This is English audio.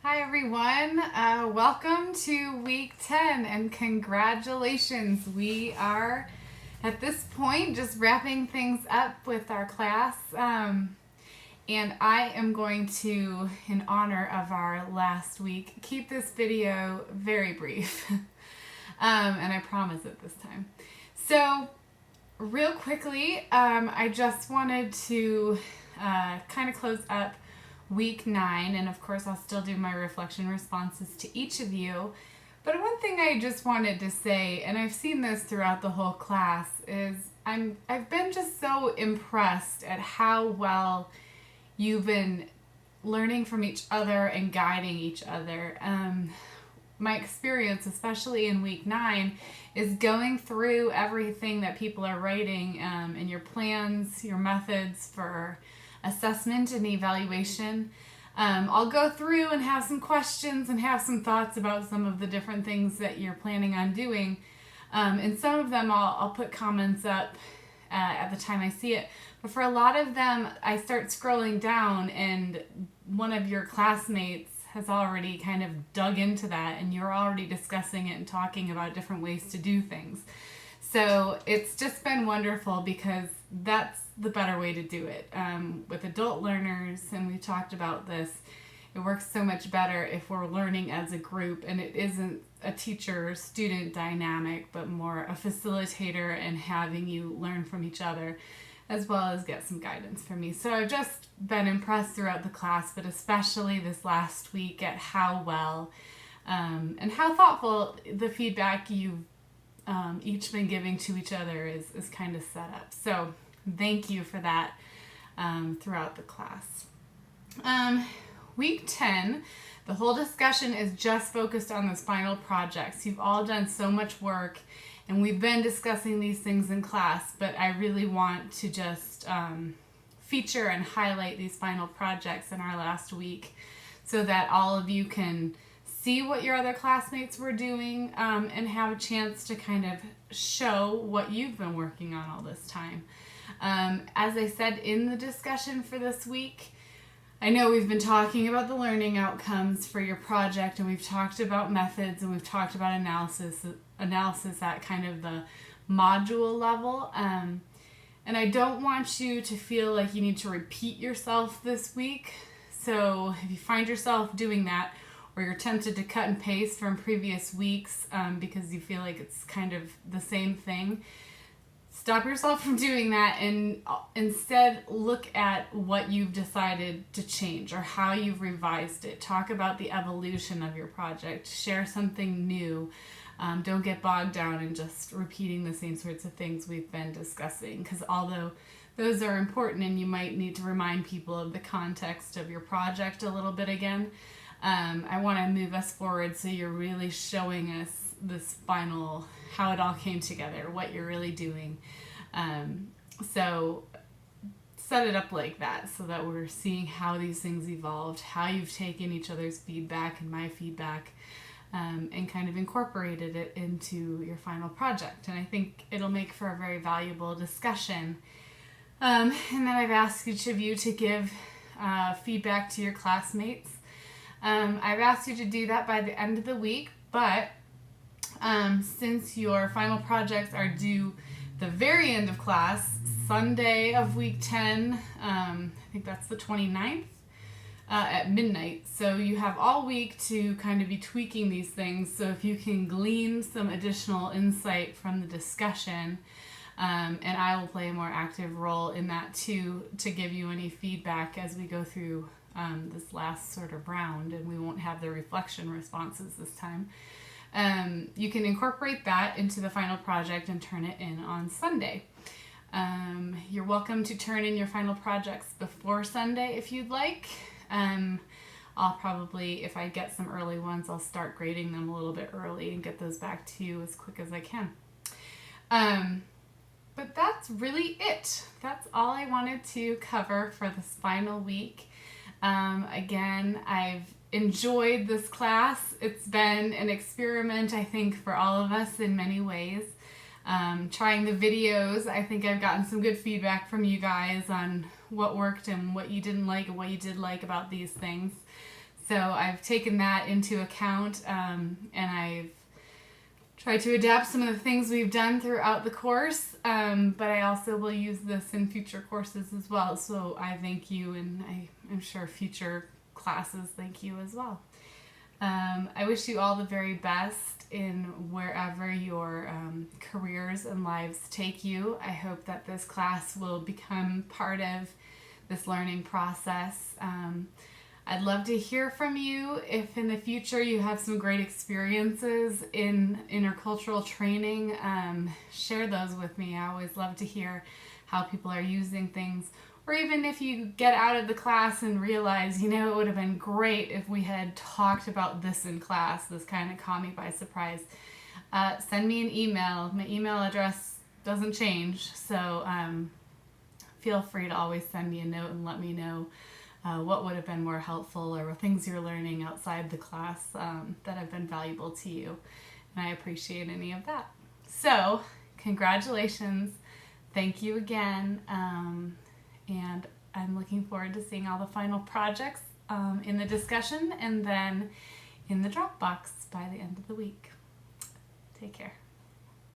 Hi everyone, welcome to week 10 and congratulations. We are at this point just wrapping things up with our class and I am going to, in honor of our last week, keep this video very brief and I promise it this time. So real quickly, I just wanted to kind of close up week 9, and of course I'll still do my reflection responses to each of you. But one thing I just wanted to say, and I've seen this throughout the whole class, is I've been just so impressed at how well you've been learning from each other and guiding each other. My experience, especially in week 9, is going through everything that people are writing and your plans, your methods for assessment and evaluation. I'll go through and have some questions and have some thoughts about some of the different things that you're planning on doing. And some of them I'll put comments up at the time I see it. But for a lot of them, I start scrolling down and one of your classmates has already kind of dug into that and you're already discussing it and talking about different ways to do things. So it's just been wonderful because that's the better way to do it. With adult learners, and we talked about this, it works so much better if we're learning as a group and it isn't a teacher-student dynamic, but more a facilitator and having you learn from each other as well as get some guidance from me. So I've just been impressed throughout the class, but especially this last week at how well and how thoughtful the feedback you've each been giving to each other is kind of set up. So thank you for that throughout the class. Week 10, the whole discussion is just focused on those final projects. You've all done so much work and we've been discussing these things in class, but I really want to just feature and highlight these final projects in our last week so that all of you can see what your other classmates were doing and have a chance to kind of show what you've been working on all this time. As I said in the discussion for this week, I know we've been talking about the learning outcomes for your project and we've talked about methods and we've talked about analysis at kind of the module level. And I don't want you to feel like you need to repeat yourself this week. So if you find yourself doing that, or you're tempted to cut and paste from previous weeks because you feel like it's kind of the same thing, stop yourself from doing that and instead look at what you've decided to change or how you've revised it. Talk about the evolution of your project. Share something new. Don't get bogged down in just repeating the same sorts of things we've been discussing, because although those are important and you might need to remind people of the context of your project a little bit again, I want to move us forward so you're really showing us this final, how it all came together, what you're really doing. So set it up like that so that we're seeing how these things evolved, how you've taken each other's feedback and my feedback and kind of incorporated it into your final project. And I think it'll make for a very valuable discussion. And then I've asked each of you to give feedback to your classmates. I've asked you to do that by the end of the week, but since your final projects are due the very end of class, Sunday of week 10, I think that's the 29th, at midnight. So you have all week to kind of be tweaking these things. So if you can glean some additional insight from the discussion, and I will play a more active role in that too, to give you any feedback as we go through this last sort of round, and we won't have the reflection responses this time. You can incorporate that into the final project and turn it in on Sunday. You're welcome to turn in your final projects before Sunday if you'd like. I'll probably, if I get some early ones, I'll start grading them a little bit early and get those back to you as quick as I can. But that's really it. That's all I wanted to cover for this final week. Again, I've enjoyed this class. It's been an experiment, I think, for all of us in many ways. Trying the videos, I think I've gotten some good feedback from you guys on what worked and what you didn't like and what you did like about these things. So I've taken that into account, and I've tried to adapt some of the things we've done throughout the course, but I also will use this in future courses as well. So I thank you, and I'm sure future classes thank you as well. I wish you all the very best in wherever your careers and lives take you. I hope that this class will become part of this learning process. I'd love to hear from you if in the future you have some great experiences in intercultural training. Share those with me. I always love to hear how people are using things. Or even if you get out of the class and realize, it would have been great if we had talked about this in class. This kind of caught me by surprise. Send me an email. My email address doesn't change, so feel free to always send me a note and let me know what would have been more helpful or things you're learning outside the class that have been valuable to you. And I appreciate any of that. So, congratulations. Thank you again. And I'm looking forward to seeing all the final projects in the discussion and then in the Dropbox by the end of the week. Take care.